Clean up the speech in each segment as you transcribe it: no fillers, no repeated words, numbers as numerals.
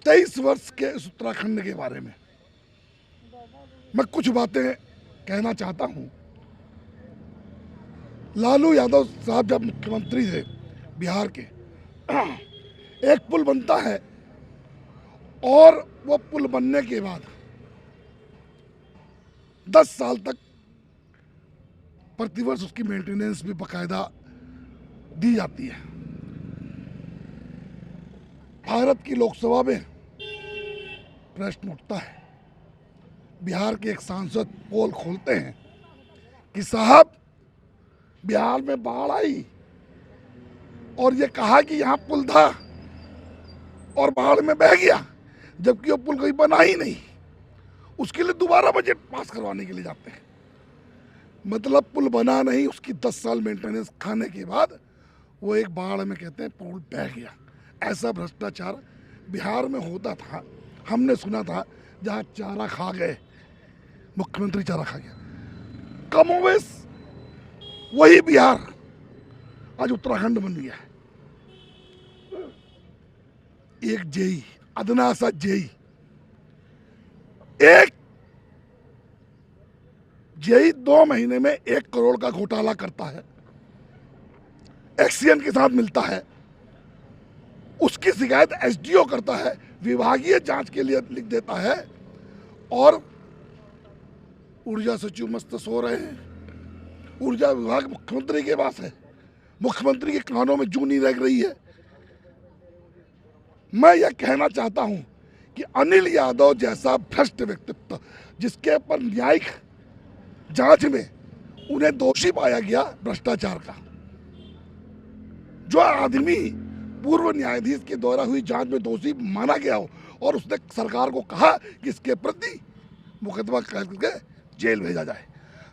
23 वर्ष के इस उत्तराखंड के बारे में मैं कुछ बातें कहना चाहता हूं। लालू यादव साहब जब मुख्यमंत्री थे बिहार के, एक पुल बनता है और वो पुल बनने के बाद 10 साल तक प्रतिवर्ष उसकी मेंटेनेंस भी बाकायदा दी जाती है। भारत की लोकसभा में प्रश्न उठता है, बिहार के एक सांसद पोल खोलते हैं कि साहब बिहार में बाढ़ आई और ये कहा कि यहाँ पुल था और बाढ़ में बह गया, जबकि वो पुल कहीं बना ही नहीं। उसके लिए दोबारा बजट पास करवाने के लिए जाते हैं। मतलब पुल बना नहीं, उसकी 10 साल मेंटेनेंस खाने के बाद वो एक बाढ़ में कहते हैं पुल बह गया। ऐसा भ्रष्टाचार बिहार में होता था। हमने सुना था जहाँ चारा खा गए, मुख्यमंत्री चारा खा गया। कमोवेश वही बिहार आज उत्तराखंड बन गया है। एक जेई, अदना सा जेई, एक जेई 2 महीने में 1 करोड़ का घोटाला करता है, एक्सीएन के साथ मिलता है, उसकी शिकायत एसडीओ करता है, विभागीय जांच के लिए लिख देता है और ऊर्जा सचिव मस्त सो रहे हैं। ऊर्जा विभाग मुख्यमंत्री के पास है, मुख्यमंत्री के कानों में जूं नहीं लग रही है। मैं यह कहना चाहता हूं कि अनिल यादव जैसा भ्रष्ट व्यक्तित्व, जिसके पर न्यायिक जांच में उन्हें दोषी पाया गया भ्रष्टाचार का, जो आदमी पूर्व न्यायाधीश के द्वारा हुई जांच में दोषी माना गया हो और उसने सरकार को कहा कि इसके प्रति मुकदमा करके जेल भेजा जाए,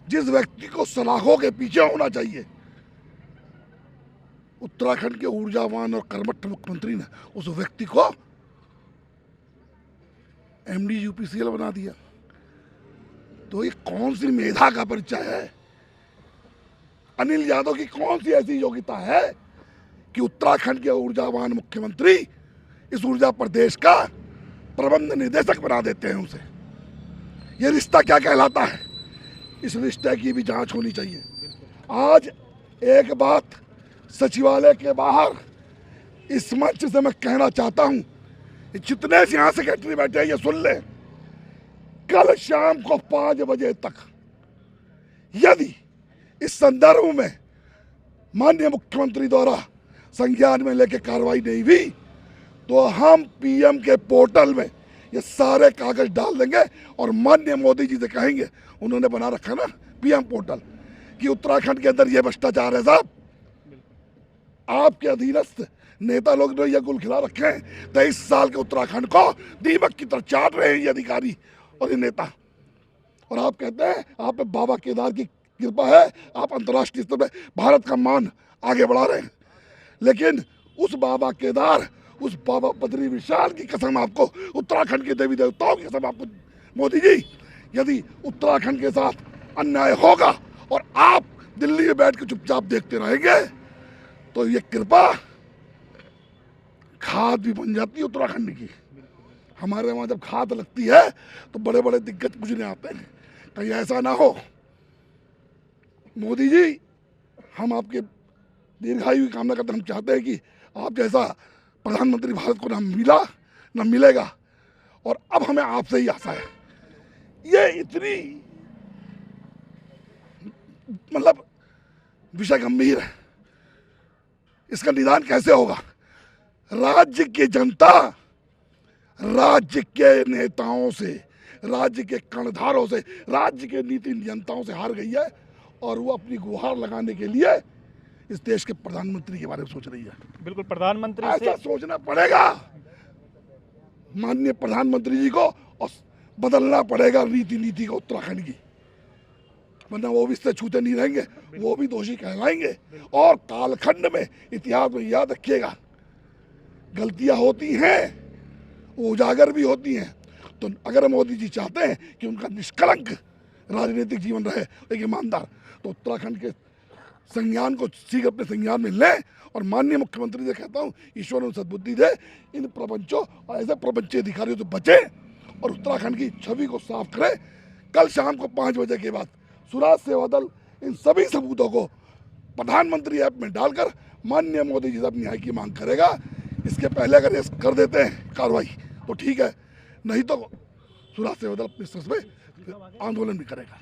जिस व्यक्ति को सलाखों के पीछे होना चाहिए, उत्तराखंड के ऊर्जावान और कर्मठ मुख्यमंत्री ने उस व्यक्ति को एमडी यूपीसीएल बना दिया। तो ये कौन सी मेधा का परिचय है? अनिल यादव की कौन सी ऐसी योग्यता है कि उत्तराखंड के ऊर्जावान मुख्यमंत्री इस ऊर्जा प्रदेश का प्रबंध निदेशक बना देते हैं उसे? ये रिश्ता क्या कहलाता है? इस रिश्ते की भी जांच होनी चाहिए। आज एक बात सचिवालय के बाहर इस मंच से मैं कहना चाहता हूं, जितने यहां सेक्रेटरी बैठे हैं ये सुन ले, कल शाम को 5 बजे तक यदि इस संदर्भ में माननीय मुख्यमंत्री द्वारा संज्ञान में लेके कार्रवाई नहीं हुई तो हम पीएम के पोर्टल में ये सारे कागज डाल देंगे और माननीय मोदी जी से कहेंगे, उन्होंने बना रखा ना पीएम पोर्टल, कि उत्तराखंड के अंदर ये भ्रष्टाचार है साहब, आपके अधीनस्थ नेता लोग ने ये गुल खिला रखे हैं। 23 साल के उत्तराखंड को दीमक की तरह चाट रहे हैं ये अधिकारी और ये नेता, और आप कहते हैं आप पे बाबा केदार की कृपा है, आप अंतर्राष्ट्रीय स्तर पर भारत का मान आगे बढ़ा रहे हैं। लेकिन उस बाबा केदार, उस बाबा बद्री विशाल की कसम आपको, उत्तराखंड के देवी देवताओं की कसम आपको मोदी जी, यदि उत्तराखंड के साथ अन्याय होगा और आप दिल्ली में बैठ के चुपचाप देखते रहेंगे तो ये कृपा खाद भी बन जाती है उत्तराखंड की। हमारे वहां जब खाद लगती है तो बड़े बड़े दिग्गज गुजरे आते हैं। कहीं ऐसा ना हो। मोदी जी, हम आपके दीर्घायु की कामना करते हैं। हम चाहते हैं कि आप जैसा प्रधानमंत्री भारत को ना मिला ना मिलेगा, और अब हमें आपसे ही आशा है। ये इतनी मतलब विषय गंभीर है, इसका निदान कैसे होगा? राज्य की जनता राज्य के नेताओं से, राज्य के कर्णधारों से, राज्य के नीति नियंताओं से हार गई है और वो अपनी गुहार लगाने के लिए इस देश के प्रधानमंत्री के बारे में सोच रही है। बिल्कुल, प्रधानमंत्री ऐसा सोचना पड़ेगा माननीय प्रधानमंत्री जी को, और बदलना पड़ेगा नीति को उत्तराखंड की, वरना वो भी इससे छूते नहीं रहेंगे, वो भी दोषी कहलाएंगे। और कालखंड में, इतिहास में याद रखिएगा, गलतियां होती हैं, उजागर भी होती हैं। तो अगर मोदी जी चाहते हैं कि उनका निष्कलंक राजनीतिक जीवन रहे, एक ईमानदार, तो उत्तराखंड के संज्ञान को शीघ्र अपने संज्ञान में लें और माननीय मुख्यमंत्री से कहता हूँ ईश्वर उन्हें सद्बुद्धि दे, इन प्रपंचों और ऐसे प्रपंची अधिकारियों से बचे और उत्तराखंड की छवि को साफ करें। कल शाम को 5 बजे के बाद स्वराज सेवा दल इन सभी सबूतों को प्रधानमंत्री ऐप में डालकर माननीय मोदी जी से अपनी न्याय की मांग करेगा। इसके पहले अगर ये कर देते हैं कार्रवाई तो ठीक है, नहीं तो स्वराज सेवा दल अपने स्तर पे आंदोलन भी करेगा।